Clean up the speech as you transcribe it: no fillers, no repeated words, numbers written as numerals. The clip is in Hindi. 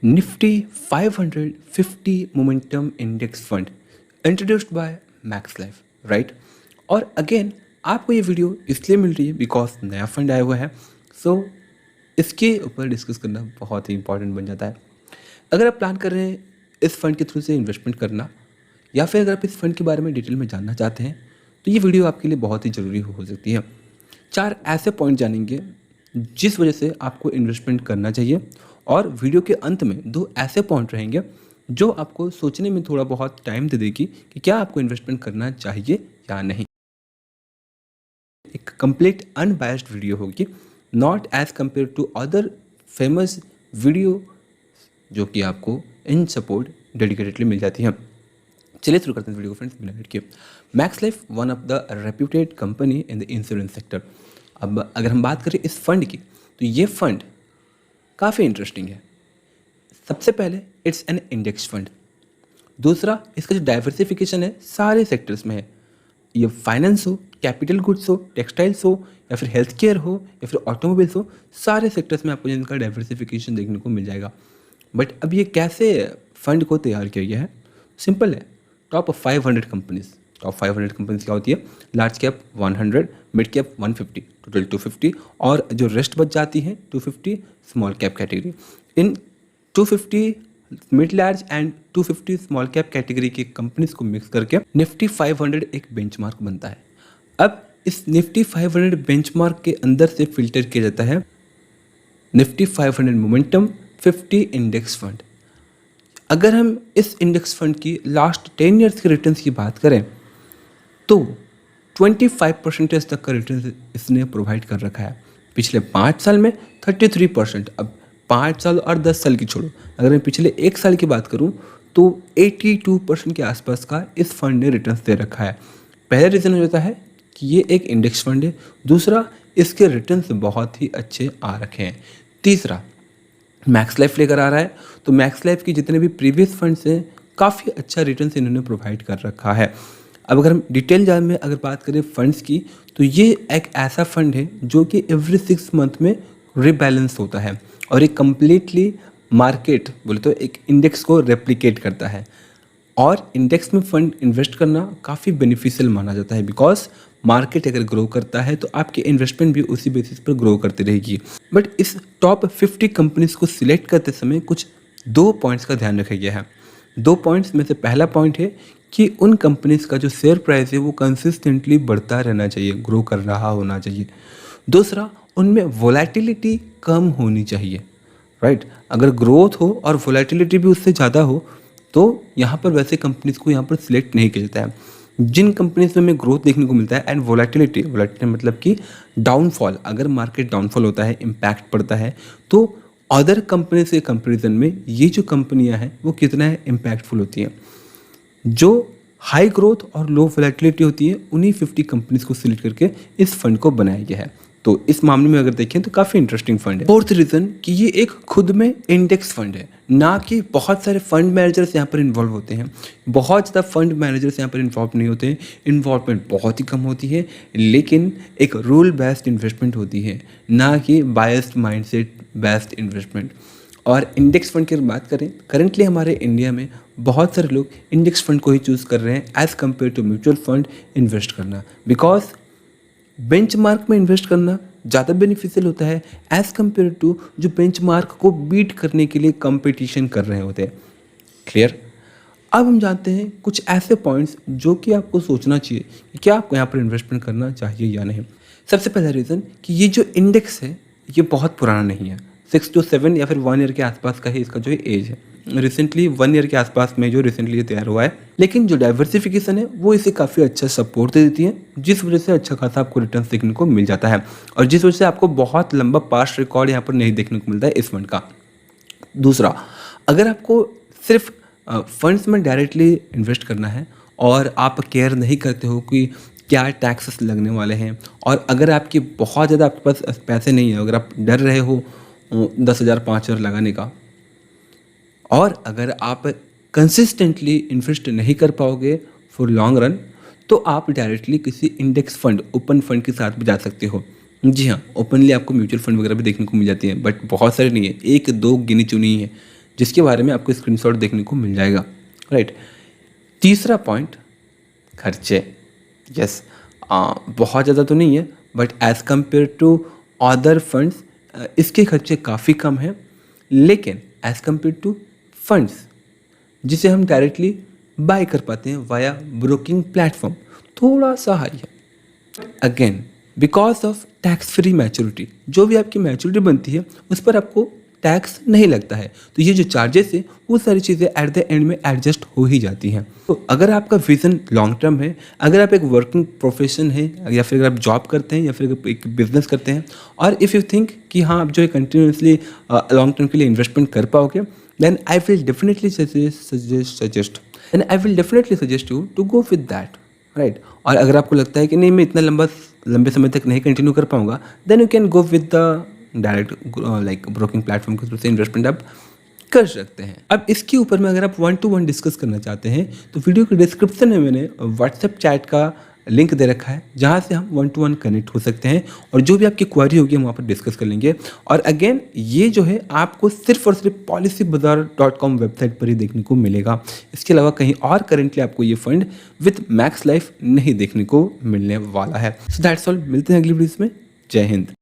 Nifty 550 Momentum Index Fund introduced by Max Life, right. और अगेन आपको ये वीडियो इसलिए मिल रही है बिकॉज नया फंड आया हुआ है। सो इसके ऊपर डिस्कस करना बहुत ही इंपॉर्टेंट बन जाता है। अगर आप प्लान कर रहे हैं इस फंड के थ्रू से इन्वेस्टमेंट करना, या फिर अगर आप इस फंड के बारे में डिटेल में जानना चाहते हैं, तो ये वीडियो आपके लिए बहुत ही ज़रूरी हो सकती है। 4 ऐसे पॉइंट जानेंगे जिस वजह से आपको इन्वेस्टमेंट करना चाहिए, और वीडियो के अंत में 2 ऐसे पॉइंट रहेंगे जो आपको सोचने में थोड़ा बहुत टाइम दे देगी कि क्या आपको इन्वेस्टमेंट करना चाहिए या नहीं। एक कंप्लीट अनबायस्ड वीडियो होगी, not as compare to other famous video जो कि आपको इन सपोर्ट डेडिकेटेडली मिल जाती हैं। चलिए शुरू करते हैं वीडियो को फ्रेंड्स, बिना लेट किए। Max life one of the reputed company in the insurance sector. अब अगर हम बात करें इस फंड की, तो ये फंड काफ़ी इंटरेस्टिंग है। सबसे पहले इट्स एन इंडेक्स फंड। दूसरा, इसका जो डाइवर्सिफिकेशन है सारे सेक्टर्स में है। ये फाइनेंस हो, कैपिटल गुड्स हो, टेक्सटाइल्स हो, या फिर हेल्थ केयर हो, या फिर ऑटोमोबाइल्स हो, सारे सेक्टर्स में आपको इनका डाइवर्सिफिकेशन देखने को मिल जाएगा। बट अब ये कैसे फंड को तैयार किया गया है? सिंपल है, टॉप 500 कंपनीज। टॉप 500 कंपनीज क्या होती है? Large cap 100, mid cap 150, total 250, और जो रेस्ट बच जाती हैं 250 small cap category. In 250 mid large and 250 small cap category की कंपनीज को मिक्स करके निफ्टी 500 एक बेंचमार्क बनता है। अब इस निफ्टी 500 बेंचमार्क के अंदर से फिल्टर किया जाता है निफ्टी 500 मोमेंटम 50 इंडेक्स फंड। अगर हम इस इंडेक्स फंड की लास्ट 10 ईयर्स के रिटर्न्स की बात करें, तो 25% तक का रिटर्न इसने प्रोवाइड कर रखा है। पिछले 5 साल में 33%। अब 5 साल और 10 साल की छोड़ो, अगर मैं पिछले 1 साल की बात करूं तो 82% के आसपास का इस फंड ने रिटर्न दे रखा है। पहला रीज़न हो जाता है कि ये एक इंडेक्स फंड है। दूसरा, इसके रिटर्न्स बहुत ही अच्छे आ रखे हैं। तीसरा, मैक्स लाइफ लेकर आ रहा है, तो मैक्स लाइफ की जितने भी प्रीवियस फंड्स हैं काफ़ी अच्छा रिटर्न्स इन्होंने प्रोवाइड कर रखा है। अब अगर हम डिटेल जान में अगर बात करें फंड्स की, तो ये एक ऐसा फंड है जो कि एवरी 6 मंथ में रिबैलेंस होता है, और एक कम्प्लीटली मार्केट बोले तो एक इंडेक्स को रेप्लिकेट करता है। और इंडेक्स में फंड इन्वेस्ट करना काफ़ी बेनिफिशियल माना जाता है, बिकॉज मार्केट अगर ग्रो करता है तो आपकी इन्वेस्टमेंट भी उसी बेसिस पर ग्रो करती रहेगी। बट इस टॉप 50 कंपनीज को सिलेक्ट करते समय कुछ 2 पॉइंट्स का ध्यान रखा गया है। 2 पॉइंट्स में से पहला पॉइंट है कि उन कंपनीज का जो शेयर प्राइस है वो कंसिस्टेंटली बढ़ता रहना चाहिए, ग्रो कर रहा होना चाहिए। दूसरा, उनमें वोलेटिलिटी कम होनी चाहिए, राइट। अगर ग्रोथ हो और वोलेटिलिटी भी उससे ज़्यादा हो तो यहाँ पर वैसे कंपनीज को यहाँ पर सिलेक्ट नहीं किया जाता है। जिन कंपनीज में हमें ग्रोथ देखने को मिलता है एंड वोलेटिलिटी मतलब कि डाउनफॉल, अगर मार्केट डाउनफॉल होता है, इम्पैक्ट पड़ता है, तो अदर कंपनीज के कंपेरिजन में ये जो कंपनियाँ हैं वो कितना इम्पैक्टफुल होती हैं। जो हाई ग्रोथ और लो वोलेटिलिटी होती है उन्हीं 50 कंपनीज को सिलेक्ट करके इस फंड को बनाया गया है। तो इस मामले में अगर देखें तो काफ़ी इंटरेस्टिंग फंड है। फोर्थ रीज़न कि ये एक खुद में इंडेक्स फंड है, ना कि बहुत सारे फंड मैनेजर्स यहाँ पर इन्वॉल्व होते हैं। बहुत ज़्यादा फंड मैनेजर्स यहाँ पर इन्वॉल्व नहीं होते हैं, इन्वॉल्वमेंट बहुत ही कम होती है, लेकिन एक रूल बेस्ड इन्वेस्टमेंट होती है, ना कि बायस्ड माइंडसेट बेस्ड इन्वेस्टमेंट। और इंडेक्स फंड की बात करें, करेंटली हमारे इंडिया में बहुत सारे लोग इंडेक्स फंड को ही चूज़ कर रहे हैं as compare to mutual fund invest करना, बिकॉज बेंचमार्क में इन्वेस्ट करना ज़्यादा बेनिफिशियल होता है एज़ कम्पेयर टू जो बेंचमार्क को बीट करने के लिए कंपटीशन कर रहे होते हैं। क्लियर? अब हम जानते हैं कुछ ऐसे पॉइंट्स जो कि आपको सोचना चाहिए कि क्या आपको यहाँ पर इन्वेस्टमेंट करना चाहिए या नहीं। सबसे पहला रीज़न कि ये जो इंडेक्स है ये बहुत पुराना नहीं है, 6 to 7 या फिर 1 ईयर के आसपास का ही इसका जो एज है। रिसेंटली 1 ईयर के आसपास में जो रिसेंटली ये तैयार हुआ है, लेकिन जो डाइवर्सिफिकेशन है वो इसे काफ़ी अच्छा सपोर्ट दे देती है, जिस वजह से अच्छा खासा आपको रिटर्न देखने को मिल जाता है, और जिस वजह से आपको बहुत लंबा पास्ट रिकॉर्ड यहाँ पर नहीं देखने को मिलता है इस फंड का। दूसरा, अगर आपको सिर्फ फंड्स में डायरेक्टली इन्वेस्ट करना है और आप केयर नहीं करते हो कि क्या टैक्सेस लगने वाले हैं, और अगर आपकी बहुत ज़्यादा आपके पास पैसे नहीं है, अगर आप डर रहे हो 10,000 5,000 लगाने का, और अगर आप कंसिस्टेंटली इन्वेस्ट नहीं कर पाओगे फॉर लॉन्ग रन, तो आप डायरेक्टली किसी इंडेक्स फंड, ओपन फंड के साथ भी जा सकते हो। जी हाँ, ओपनली आपको म्यूचुअल फंड वगैरह भी देखने को मिल जाती है, बट बहुत सारे नहीं है, 1-2 गिनी चुनी है जिसके बारे में आपको स्क्रीनशॉट देखने को मिल जाएगा, राइट। तीसरा पॉइंट, खर्चे। यस, बहुत ज़्यादा तो नहीं है, but as compare to other funds इसके खर्चे काफ़ी कम हैं, लेकिन एज़ कम्पेयर टू फंड्स जिसे हम डायरेक्टली बाय कर पाते हैं वाया ब्रोकिंग प्लेटफॉर्म, थोड़ा सा हाई है। Again because of tax free maturity, जो भी आपकी मैच्योरिटी बनती है उस पर आपको टैक्स नहीं लगता है, तो ये जो चार्जेस है वो सारी चीज़ें एट द एंड में एडजस्ट हो ही जाती हैं। तो अगर आपका विज़न लॉन्ग टर्म है, अगर आप एक वर्किंग प्रोफेशन है, या फिर अगर आप जॉब करते हैं, या फिर एक बिजनेस करते हैं, और इफ़ यू थिंक कि हाँ आप जो है कंटिन्यूसली लॉन्ग टर्म के लिए इन्वेस्टमेंट कर पाओगे, then I will definitely suggest you to go with that, right. और अगर आपको लगता है कि नहीं मैं इतना लंबे समय तक नहीं कंटिन्यू कर पाऊंगा, then you can go with the direct like broking platform के थ्रू से इन्वेस्टमेंट आप कर सकते हैं। अब इसके ऊपर में अगर आप 1-to-1 डिस्कस करना चाहते हैं तो वीडियो के डिस्क्रिप्शन में मैंने व्हाट्सएप चैट का लिंक दे रखा है, जहाँ से हम 1-to-1 कनेक्ट हो सकते हैं और जो भी आपकी क्वारी होगी हम वहाँ पर डिस्कस कर लेंगे। और अगेन ये जो है आपको सिर्फ और सिर्फ policybazaar.com वेबसाइट पर ही देखने को मिलेगा, इसके अलावा कहीं और करेंटली आपको ये फंड विथ मैक्स लाइफ नहीं देखने को मिलने वाला है। सो दैट्स ऑल, मिलते हैं अगली वीडियोस में। जय हिंद।